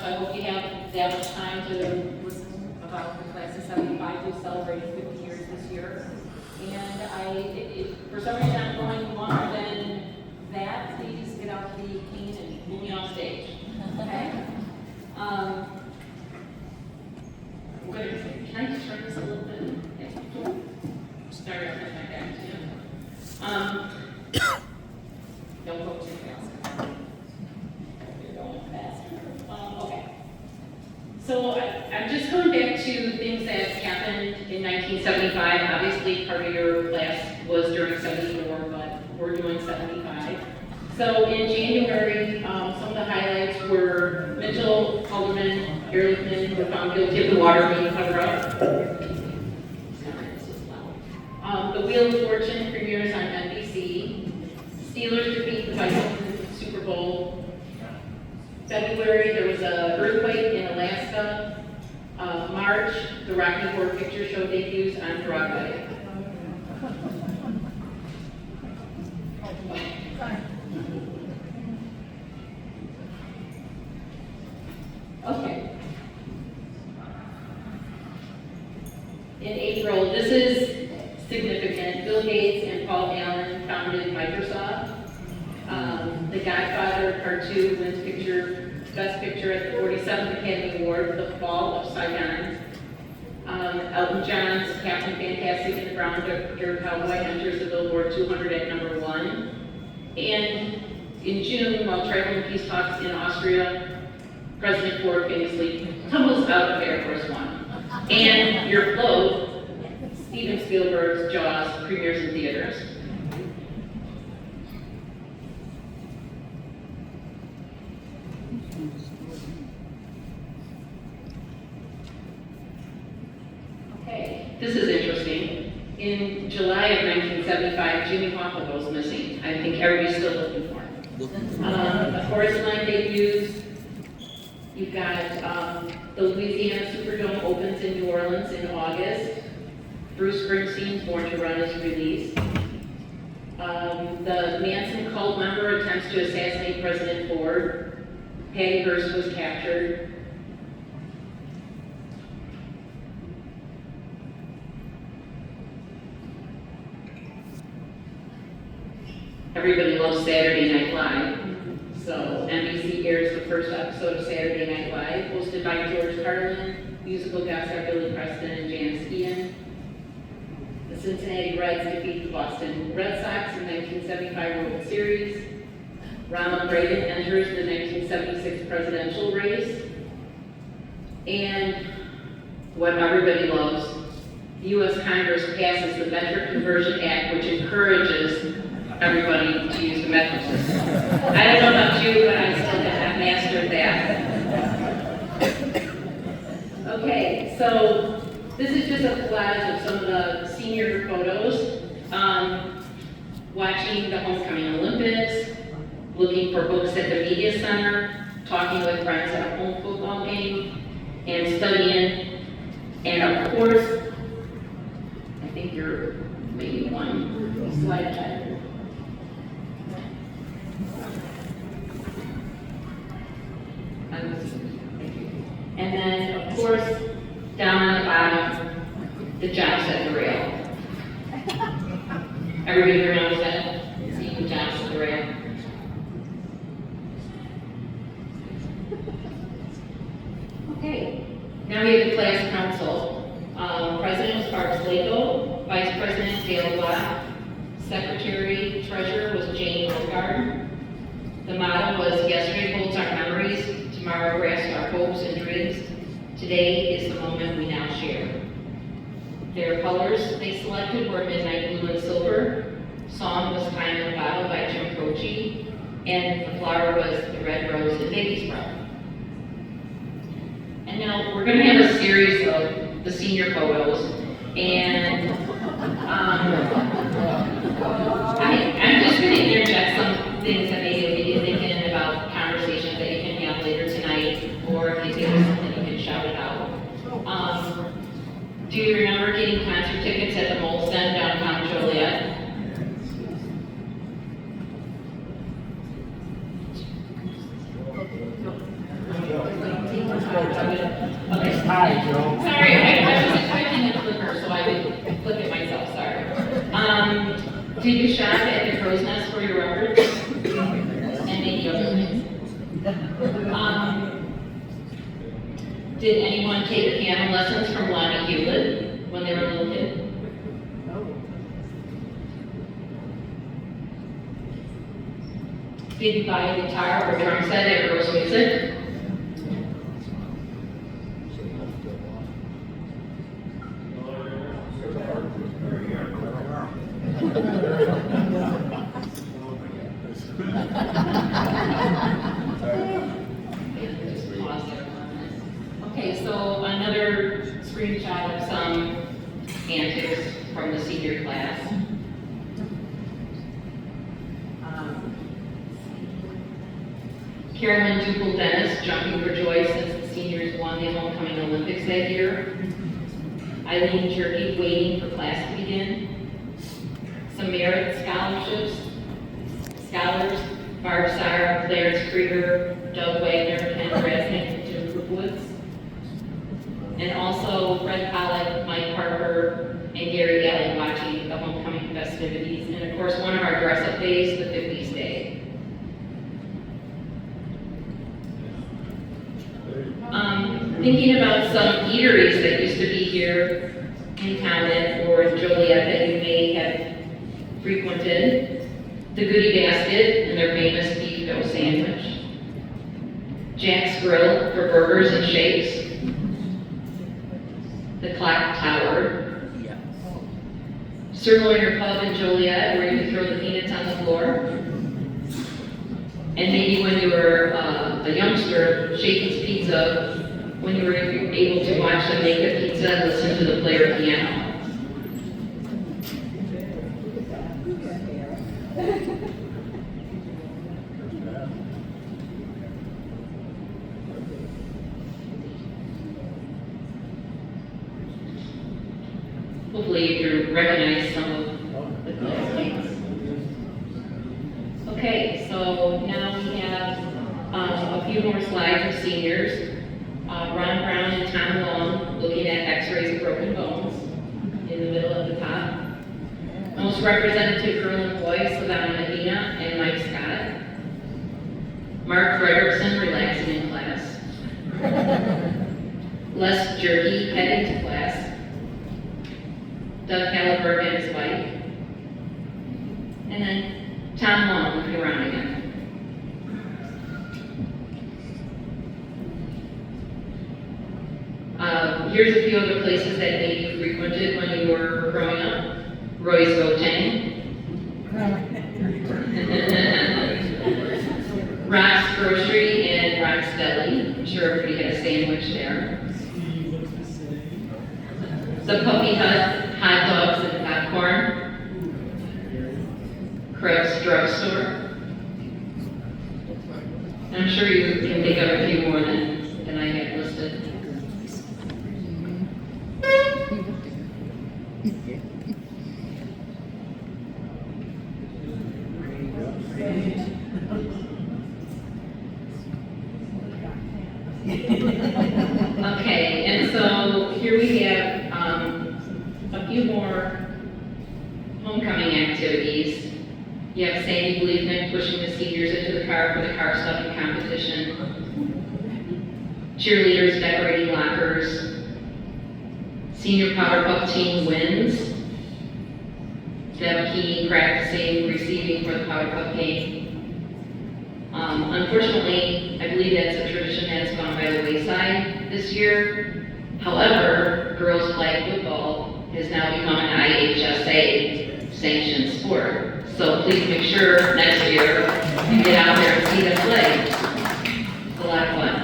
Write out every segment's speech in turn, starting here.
so I hope you have that much time to listen about the class of 75 who celebrated 50 years this year. And if for some reason I'm going longer than that, please get out the cane and move me off stage. Okay? Can I just turn this a little bit? Okay. Start off with my back to you. Don't go too fast. You're going faster. Okay. So I'm just going back to things that happened in 1975. Obviously, part of your class was during 74, but we're doing 75. So in January, some of the highlights were Mitchell, Alderman, Ehrlichman were found guilty of the Watergate cover-up. The Wheel of Fortune premieres on NBC. Steelers defeat the Vikings in the Super Bowl. February, there was an earthquake in Alaska. March, the Rocky Horror Picture Show debuts on Broadway. Okay. In April, this is significant. Bill Gates and Paul Allen founded Microsoft. The Godfather Part 2 wins Best Picture at the 47th Academy Award for The Fall of Saigon. Elton John's Captain Fantastic and the Brown Cowboy enters the Billboard 200 at #1. And in June, while traveling peace talks in Austria, President Ford famously tumbles out of Air Force One. And Your Float, Steven Spielberg's Jaws, premieres in theaters. Okay, this is interesting. In July of 1975, Jimmy Hoffa goes missing. I think everybody's still looking for him. The Chorus Line debuts. You've got the Louisiana Superdome opens in New Orleans in August. Bruce Springsteen's Born to Run is released. The Manson cult member attempts to assassinate President Ford. Patty Hearst was captured. Everybody loves Saturday Night Live. So NBC airs the first episode of Saturday Night Live, hosted by George Carlin, musical guest are Billy Preston and Janice Ian. The Cincinnati Reds defeat the Boston Red Sox in 1975 World Series. Ronald Reagan enters the 1976 presidential race. And what everybody loves, the U.S. Congress passes the Metric Conversion Act, which encourages everybody to use the metric system. I don't know about you, but I still have mastered that. Okay, so this is just a collage of some of the senior photos. Watching the Homecoming Olympics, looking for books at the Media Center, talking with friends at a home football game, and studying. And of course, I think you're maybe one slide ahead. And then, of course, down on the bottom, the jobs at the rail. Everybody remembers that? Seeing the jobs at the rail. Okay, now we have the class council. President was Bart Slago, Vice President Dale Black, Secretary Treasurer was Jane Lingard. The motto was, yesterday holds our memories, tomorrow grasps our hopes and dreams. Today is the moment we now share. Their colors they selected were midnight blue and silver. Song was Time in the Bottle by Jim Croce, and the flower was the red rose and baby's breath. And now we're going to have a series of the senior photos, and I'm just going to interject some things that maybe get you thinking about conversations that you can have later tonight, or if you think there's something you can shout it out. Do you remember getting concert tickets at the Molson downtown Joliet? tie, Joe. Sorry, I was expecting a clicker, so I didn't click it myself, sorry. Did you shop at the Crow's Nest for your records? And maybe other things? Did anyone take piano lessons from Lonnie Hewlett when they were a little kid? Did you buy a guitar or drum set at Girls Music? Okay, so another screenshot of some antics from the senior class. Carolyn Duple Dennis jumping for joy since the seniors won the homecoming Olympics that year. Eileen Jerky waiting for class to begin. Some merit scholars, Barb Sarah, Clarence Krieger, Doug Wagner, Ken Rasnick, and Jim Krupowitz. And also Fred Pollack, Mike Parker, and Gary Gallen watching the homecoming festivities. And of course, one of our dress-up days, the 50s Day. Thinking about some eateries that used to be here in town or in Joliet that you may have frequented. The Goody Basket and their famous beef dough sandwich. Jack's Grill for burgers and shakes. The Clock Tower. Sirloiner Pub in Joliet where you could throw the peanuts on the floor. And maybe when you were a youngster, Shaky's Pizza, when you were able to watch them make a pizza and listen to the player piano. Hopefully you can recognize some of the classmates. Okay, so now we have a few more slides of seniors. Ron Brown and Tom Long looking at x-rays of broken bones in the middle of the top. Most representative girl and boy, Savannah Medina and Mike Scott. Mark Frederickson relaxing in class. Les Jerky heading to class. Doug Halliburton and his wife. And then Tom Long looking around again. Here's a few other places that maybe you frequented when you were growing up. Roy's Goateng. Rock's Grocery and Rock's Deli. I'm sure everybody had a sandwich there. The Puppy Hut, hot dogs and popcorn. Craig's Drugstore. And I'm sure you can think of a few more than I had listed. Okay, and so here we have a few more homecoming activities. You have Sandy Bleakman pushing the seniors into the car for the car stuffing competition. Cheerleaders decorating lockers. Senior Powder Puff team wins. Deb Key practicing receiving for the Powder Puff game. Unfortunately, I believe that's a tradition that's gone by the wayside this year. However, girls flag football has now become an IHSA sanctioned sport. So please make sure next year you get out there and see them play. It's a lot of fun.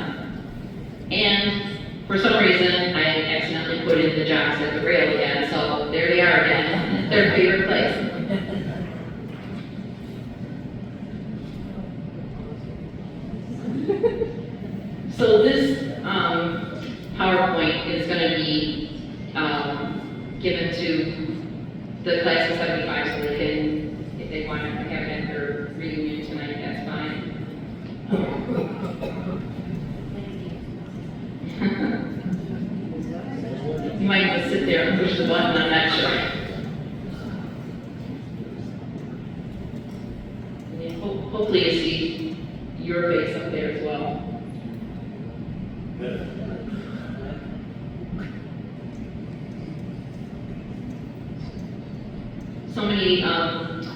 And for some reason, I accidentally put in the jocks at the rail again, so there they are again, their favorite place. So this PowerPoint is going to be given to the class of 75 so they can, if they want to have it at their reunion tonight, that's fine. might just sit there and push the button, I'm not sure. And hopefully you see your face up there as well. So many, I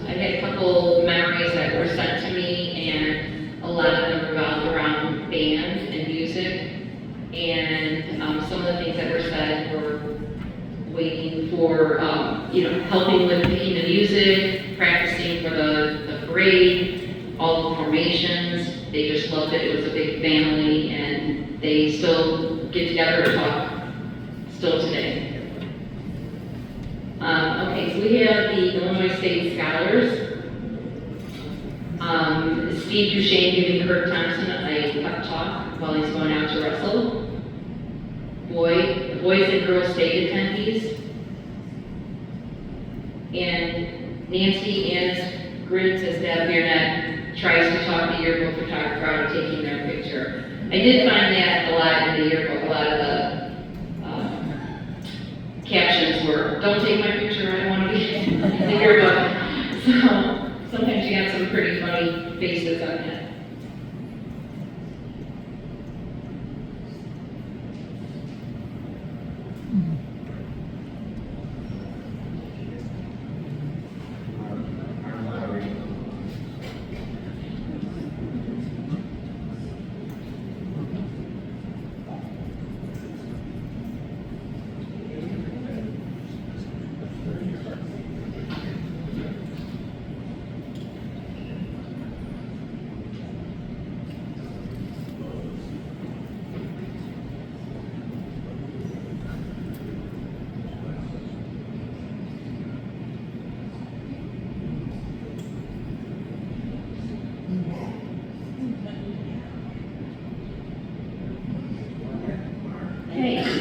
had a couple memories that were sent to me, and a lot of them revolved around band and music. And some of the things that were said were waiting for, helping with picking the music, practicing for the parade, all the formations. They just loved it. It was a big family, and they still get together and talk still today. Okay, so we have the Illinois State Scholars. Steve Duchesne giving Kirk Thompson a pep talk while he's going out to wrestle. Boys and girls state attendees. And Nancy Ann grins as Deb Burnett tries to talk the yearbook photographer out of taking their picture. I did find that a lot in the yearbook. A lot of the captions were, "Don't take my picture, I don't want to be in the yearbook." So sometimes you have some pretty funny faces on that.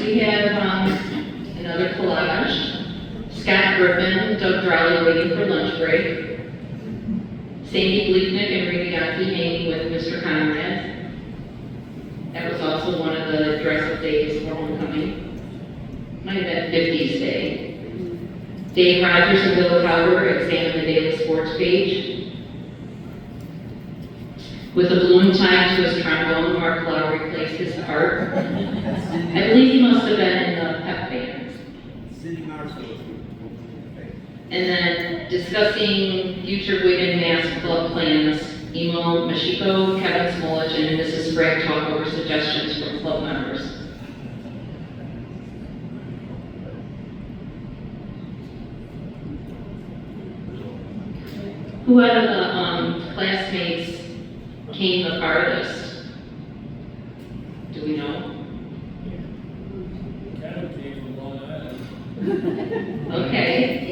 We have another collage. Scott Griffin, Doug Drowley waiting for lunch break. Sandy Bleaknick and Rita Yaki hanging with Mr. Conrad. That was also one of the dress-up days for homecoming. Might have been 50s Day. Dave Rogers and Bill Cowher examine the daily sports page. With a balloon tied to his trombone, Mark Lowry placed his part. I believe he must have been in the pep band. And then discussing future Wigan Mass Club plans, Emo Mashiko, Kevin Smolich, and Mrs. Sprague talk over suggestions from club members. Who out of the classmates came the farthest? Do we know? Okay.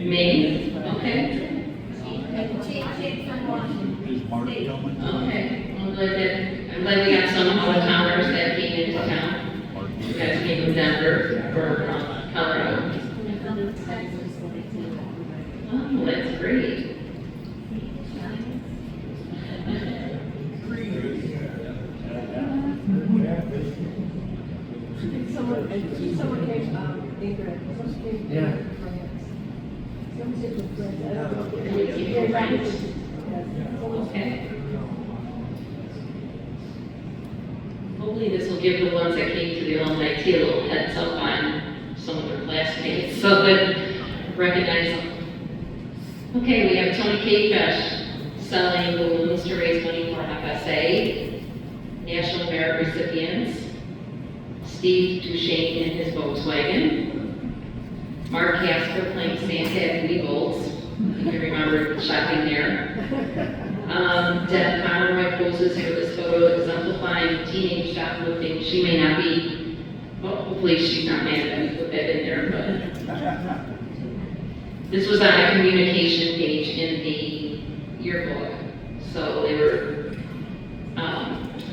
Me? Okay. Is Mark coming? Okay. I'm glad we got some out-of-towners that came into town. You guys came from Denver for Colorado. Oh, that's great. Someone came, Ingrid. Yeah. Okay. Hopefully this will give the ones that came to the alumni tea a little heads up on some of their classmates so that recognize them. Okay, we have Tony K-Fish selling balloons to raise money for FSA, National Merit recipients, Steve Duchesne in his Volkswagen, Mark Casper playing Santa at Weebles. You can remember shopping there. Deb Conroy poses for this photo exemplifying teenage shoplifting. She may not be, well, hopefully she's not mad that we put that in there, but this was on a communication page in the yearbook. So they were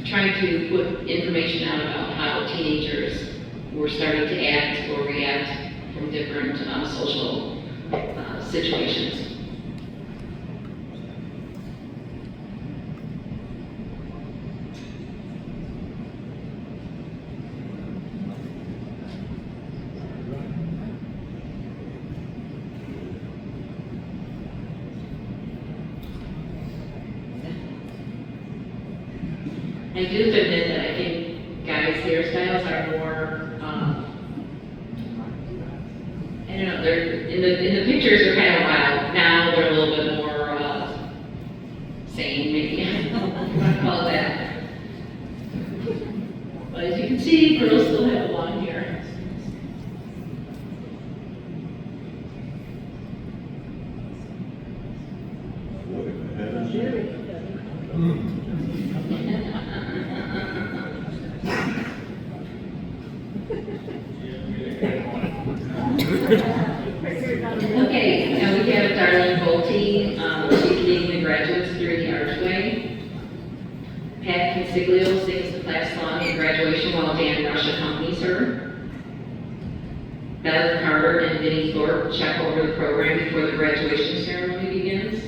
trying to put information out about how teenagers were starting to act or react from different social situations. I do have to admit that I think guys' hairstyles are more, I don't know, they're, in the pictures they're kind of wild. Now they're a little bit more, sane, maybe, I call it that. But as you can see, girls still have long hair. Okay, now we have Darlene Bolte, she's leading the graduates through the archway. Pat Consiglio sings the class song at graduation while Dan Rush accompanies her. Beth Carter and Vinnie Thorpe check over the program before the graduation ceremony begins.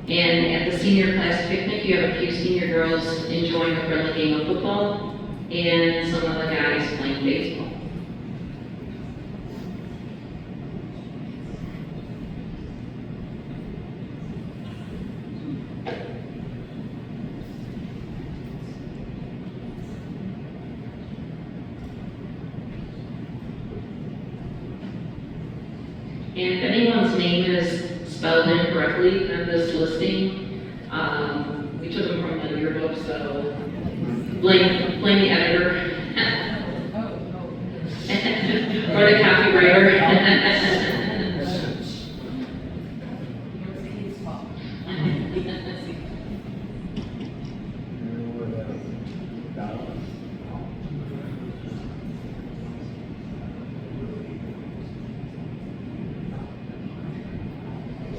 And at the senior class picnic, you have a few senior girls enjoying a friendly game of football and some of the guys playing baseball. And if anyone's name is spelled incorrectly on this listing, we took them from the yearbook, so blame the editor or the copywriter.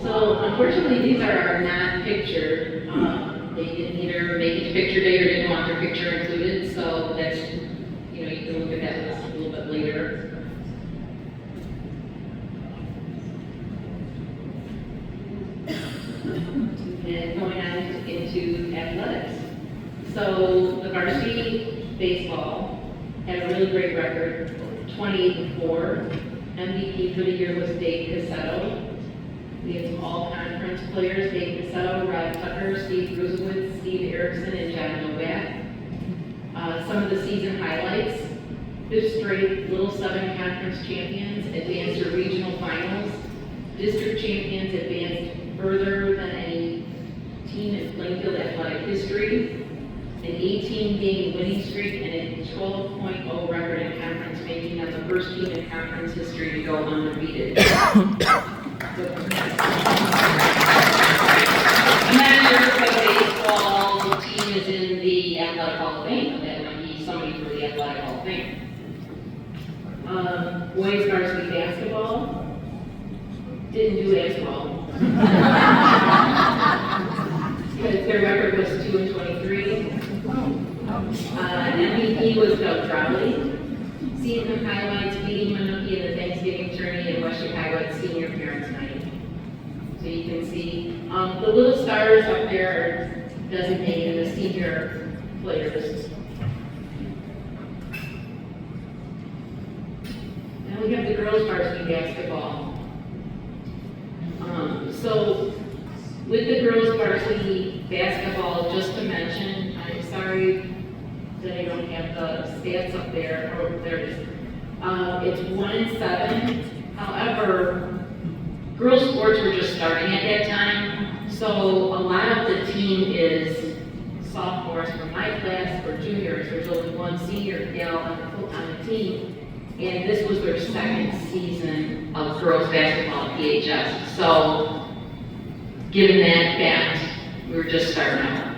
So unfortunately, these are not pictured. They didn't either make it to picture day or didn't want their picture included. So that's, you can look at that list a little bit later. And going on into athletics. So the varsity baseball had a really great record, 28-4. MVP for the year was Dave Cassetto. We have some all-conference players, Dave Cassetto, Rod Tucker, Steve Gruzowitz, Steve Erickson, and John Novak. Some of the season highlights: 5th straight Little 7 conference champions advanced to regional finals. District champions advanced further than any team in Plainfield athletic history. An 18-game winning streak and a 12.0 record in conference, making them the first team in conference history to go undefeated. I'm not sure if the baseball team is in the Athletic Hall of Fame. That might be somebody from the Athletic Hall of Fame. Boys varsity basketball didn't do as well. Because their record was 2-23. MVP was Doug Crowley. Season highlights: beating Manuki in the Thanksgiving tourney and West Chicago at Senior Parents Night. So you can see the little stars up there are designated as senior players. Now we have the girls varsity basketball. So with the girls varsity basketball, just to mention, I'm sorry that I don't have the stats up there. Oh, there it is. It's 1-7. However, girls sports were just starting at that time, so a lot of the team is sophomores from my class or juniors. There's only one senior gal on the team, and this was their second season of girls basketball at PHS. So, given that fact, we were just starting out.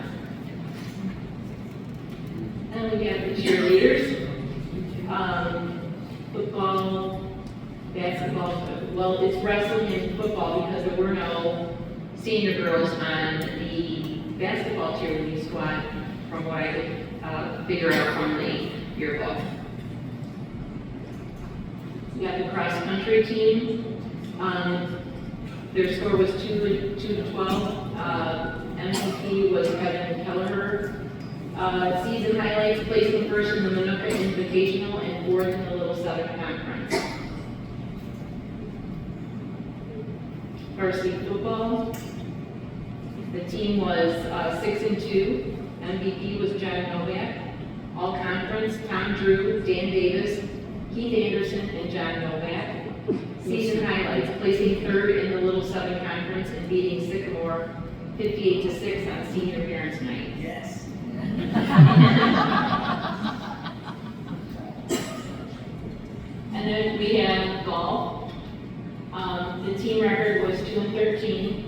And we have the cheerleaders, football, basketball. Well, it's wrestling and football because there were no senior girls on the basketball cheerleading squad, from what I could figure out from the yearbook. We got the cross country team. Their score was 2-12. MVP was Kevin Kelleher. Season highlights: placing first in the Manuka Invitational and fourth in the Little 7 Conference. Varsity football, the team was 6-2. MVP was John Novak. All conference, Tom Drew, Dan Davis, Keith Anderson, and John Novak. Season highlights, placing third in the Little Southern Conference and beating Sycamore 58-6 on Senior Parents Night. Yes. And then we have golf. The team record was 2-13.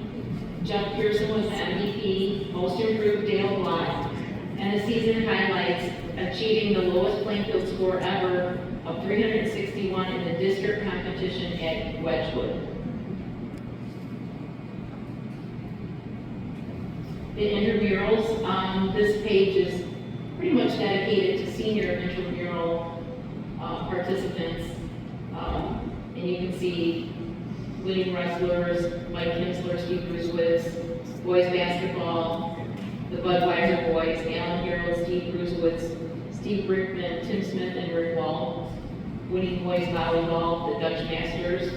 Jeff Pearson was the MVP, most improved Dale Block, and the season highlights achieving the lowest Plainfield score ever of 361 in the district competition at Wedgwood. The intramurals, this page is pretty much dedicated to senior intramural participants. And you can see winning wrestlers, Mike Kinsler, Steve Brucewitz, boys basketball, the Budweiser boys, Alan Harold, Steve Brucewitz, Steve Brickman, Tim Smith, and Rick Wall. Winning boys volleyball, the Dutch Masters.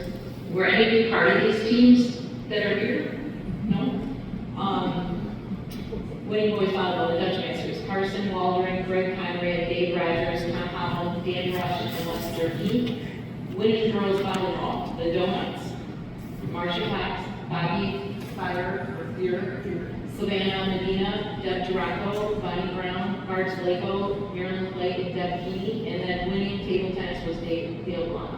Were any of you part of these teams that are here? No? Winning boys volleyball, the Dutch Masters. Carson Waldron, Greg Conrad, Dave Rogers, Tom Holland, Dan Rush, and Lester Durkee. Winning girls volleyball, the Donuts. Marcia Cox, Bobby Fear, Savannah Medina, Deb Duraco, Bonnie Brown, Marge Lako, Marilyn Clay, and Deb Key, and then winning table tennis was Dale Blanc.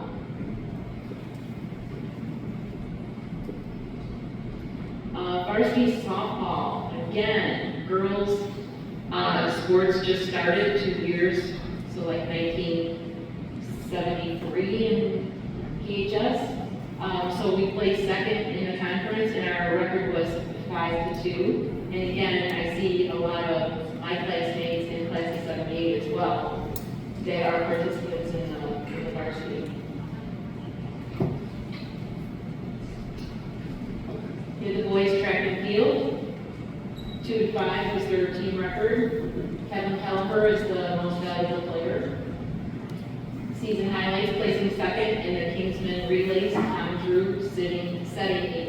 Varsity softball, again, girls sports just started 2 years, so like 1973 in PHS. So we placed second in the conference, and our record was 5-2. And again, I see a lot of my classmates in class of 78 as well. They are participants in the varsity. Here the boys track and field. 2-5 was their team record. Kevin Kelleher is the most valuable player. Season highlights, placing second in the Kingsman relays. Tom Drew setting a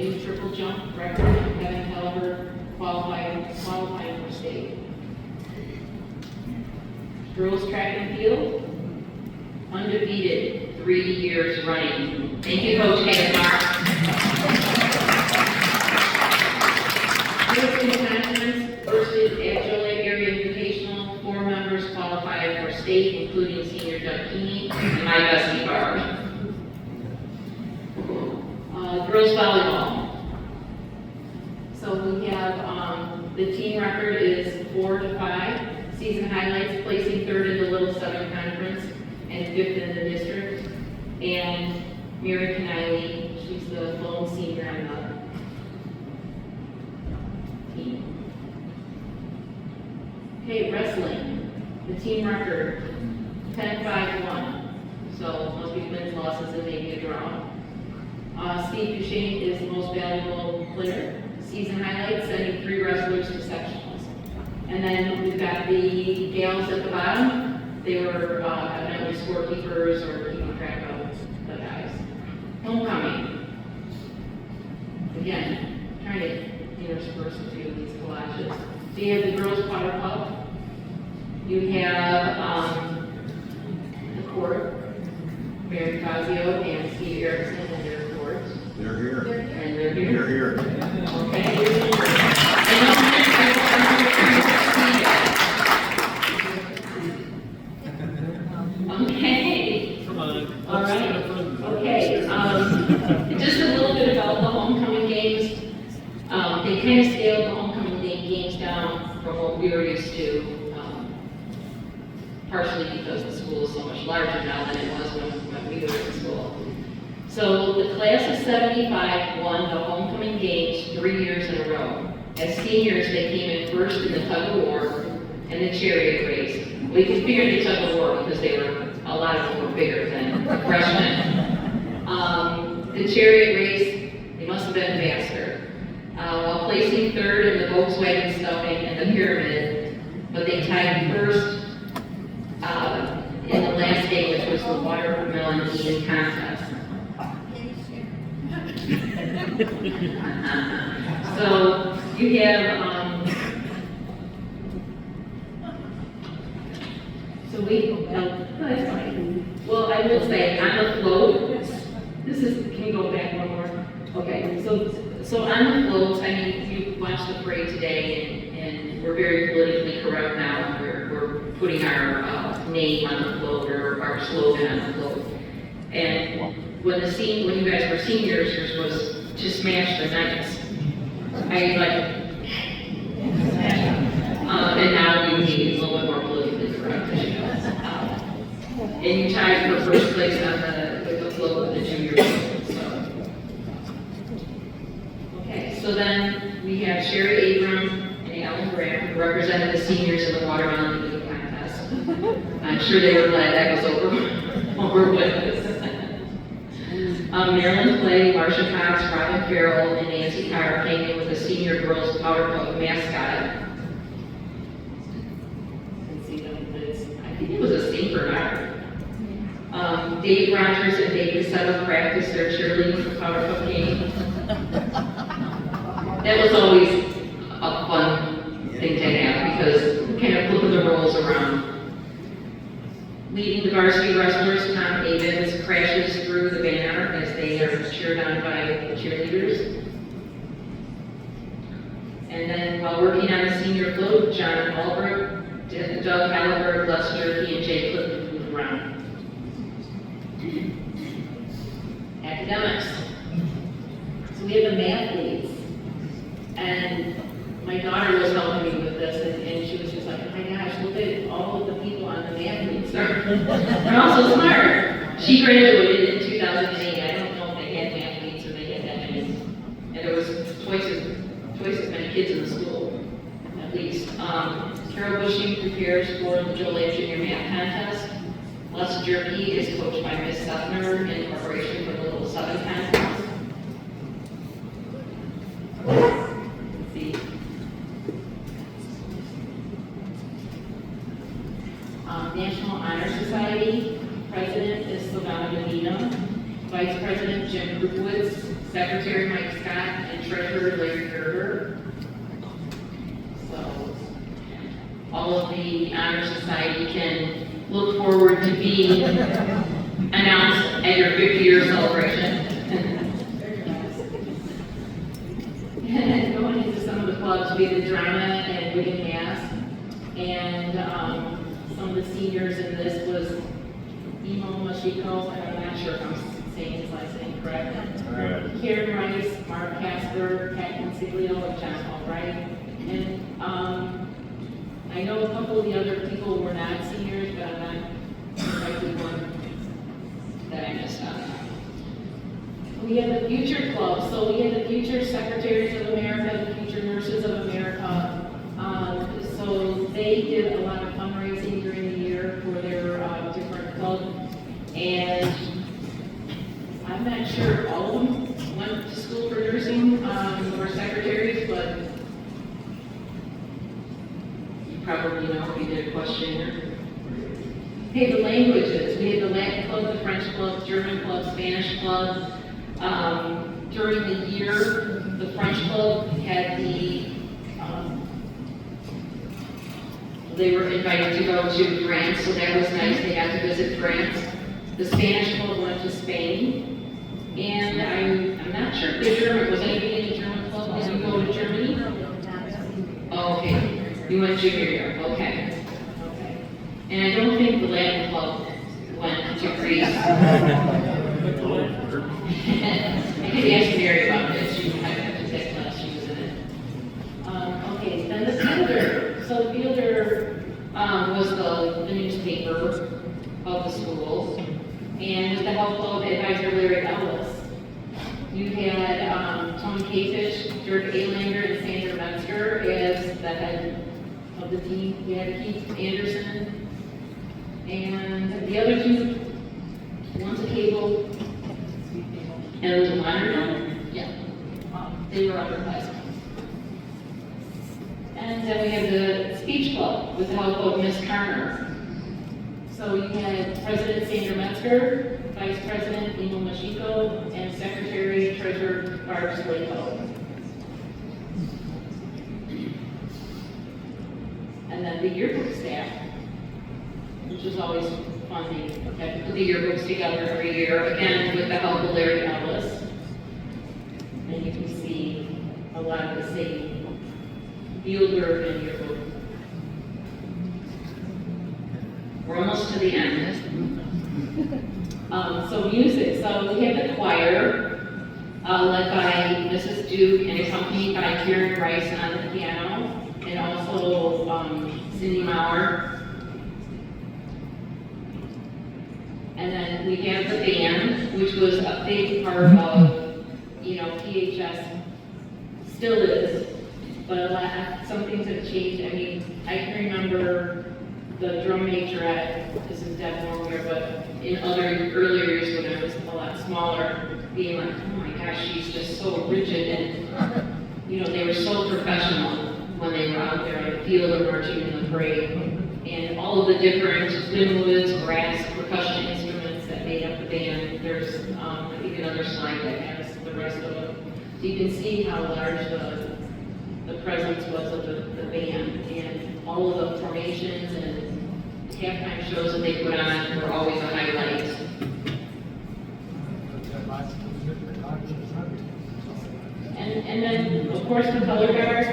new triple jump record. Kevin Kelleher qualifying for state. Girls track and field, undefeated 3 years running. Thank you, Coach Hagenmark. First in conference, first at Joliet Area Invitational, 4 members qualified for state, including senior Doug Keeney and my bestie Barb. Girls volleyball. So we have the team record is 4-5. Season highlights, placing third in the Little Southern Conference and 5th in the district. And Mary Kennelly, she's the lone senior on the team. Okay, wrestling. The team record 10-5-1. So must be wins, losses, and maybe a draw. Steve Duchesne is the most valuable player. Season highlights, sending 3 wrestlers to sectionals. And then we've got the gals at the bottom. They were evidently scorekeepers or keeping track of the guys. Homecoming. Again, trying to intersperse a few of these collages. So you have the girls' powder puff. You have the court, Mary Fazio and Steve Erickson and their courts. They're here. And they're here. They're here. Okay. Okay. Come on. All right. Okay. Just a little bit about the homecoming games. They kind of scaled the homecoming games down from what we were used to. Partially because the school is so much larger now than it was when we were in school. So the class of 75 won the homecoming games 3 years in a row. As seniors, they came in first in the tug of war and the chariot race. We can figure the tug of war because a lot of them were bigger than the freshmen. The chariot race, they must have been faster. While placing third in the Volkswagen stuffing and the pyramid, but they tied first in the last day, which was the watermelon eating contest. So you have So we, no, that's fine. Well, I will say, on the float, can you go back one more? Okay, so on the float, I mean, you watched the parade today, and we're very politically correct now. We're putting our name on the float, or our slogan on the float. And when you guys were seniors, yours was to smash the Knights. And now you need a little bit more politically correct. And you tied for first place on the float with the junior float, so. Okay, so then we have Sherry Abram and Alan Graham, who represented the seniors in the watermelon eating contest. I'm sure they were glad that was over with. Marilyn Clay, Marsha Cox, Robin Farrell, and Nancy Carr came in with the senior girls Power Club mascot. I think it was a St. Bernard. Dave Rogers and Dave Cassetto practiced their cheerleading for Power Cup game. That was always a fun thing to have because we kind of flipping the roles around. Leading the varsity wrestlers, Tom Avens crashes through the banner as they are cheered on by the cheerleaders. And then while working on the senior float, John Albrecht, Doug Halliburton, Les Jerky, and Jay Clifton moved around. Academics. So we have the math leads. And my daughter was helping me with this, and she was just like, oh my gosh, look at all of the people on the math leads. They're also smart. She graduated in 2008. I don't know if they had math leads or they had that many. And there was twice as many kids in the school, at least. Carol Bushing prepares for the Joliet Junior Math Contest. Les Jerky is coached by Miss Sethner in preparation for the Little Seven Contest. Let's see. National Honor Society president is Silvana Medina, vice president Jim Krupowitz, secretary Mike Scott, and treasurer Larry Gerber. So all of the Honor Society can look forward to being announced at your 50-year celebration. And then going into some of the clubs, we had the drama and Wigan Mass, and some of the seniors in this was Emo Machiko, and I'm not sure if I'm saying his last name correct. Karen Rice, Mark Casper, Pat Consiglio, and John Albright. And I know a couple of the other people were not seniors, but I'm not likely one that I missed out on. We have the Future Club. So we have the Future Secretaries of America, the Future Nurses of America. So they did a lot of fundraising during the year for their different clubs. And I'm not sure if all of them went to school for nursing or secretaries, but you probably know if you did a questionnaire. Okay, the languages. We have the Latin Club, the French Club, German Club, Spanish Club. During the year, the French Club had they were invited to go to France, so that was nice. They got to visit France. The Spanish Club went to Spain. And I'm not sure if the German, was anybody in the German club? Did you go to Germany? Oh, okay. You went junior year, okay. And I don't think the Latin Club went to Greece. I could ask Mary about this. She might have to take class. She was in it. Okay, then the Fielder. So the Fielder was the newspaper of the schools, and with the help of advisor Larry Ellis. You had Tony Kafish, Dirk Alander, and Sandra Metzger as the head of the team. You had Keith Anderson, and the other two, one's a cable, and it was a minor. Yeah, they were underclassmen. And then we have the speech club with the help of Miss Carner. So you had President Sandra Metzger, Vice President Emil Machiko, and Secretary Treasurer Barb Slato. And then the yearbook staff. which is always fun. They have to put the yearbooks together every year, again, with the help of Larry Ellis. And you can see a lot of the same fielder and yearbook. We're almost to the end. So music, so we have the choir, led by Mrs. Duke and accompanied by Karen Rice on the piano, and also Cindy Maurer. And then we have the band, which was a big part of, PHS, still is, but some things have changed. I mean, I can remember the drum majorette, this is Deb Moore here, but in earlier years when I was a lot smaller, being like, oh my gosh, she's just so rigid, and they were so professional when they were out there in the field or marching in the parade, and all of the different woods, brass, percussion instruments that made up the band. There's, I think, another slide that has the rest of them. So you can see how large the presence was of the band, and all of the formations and halftime shows that they put on were always a highlight. And then, of course, the color guard.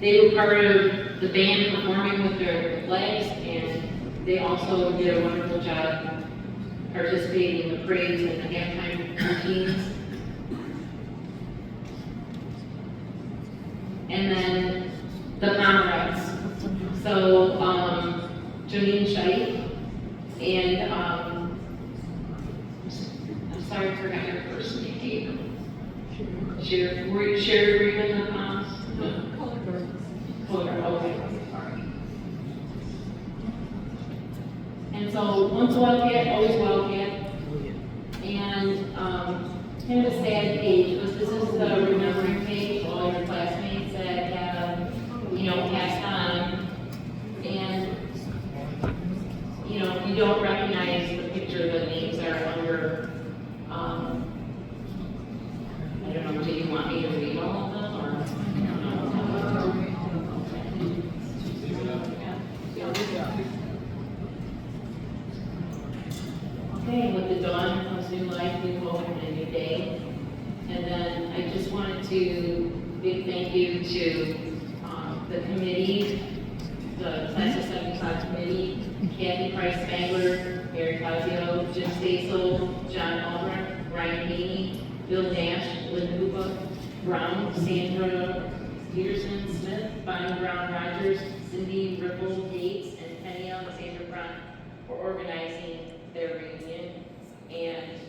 They were part of the band performing with their flags, and they also did a wonderful job participating in the parades and the halftime routines. And then the Pomerettes. So, Janine Scheidt, and I'm sorry I forgot your first name. Sherry, were you in the Poms? Color, okay, sorry. And so, once Wildcat, always Wildcat. And kind of a sad page, but this is the remembering page, all your classmates that have, passed on. And, if you don't recognize the picture, the names are under, I don't know, do you want me to read all of them, or? Okay, with the dawn comes new life, new hope, and a new day. And then I just wanted to big thank you to the committee, the Class of 75 committee, Kathy Price Spangler, Mary Fazio, Jim Stasel, John Albrecht, Ryan Haney, Bill Nash, Linda Hoopa, Brown, Sandra Peterson, Smith, Bonnie Brown Rogers, Cindy Ripple Gates, and Penny Alexander Brown for organizing their reunion. And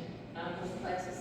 with the Class of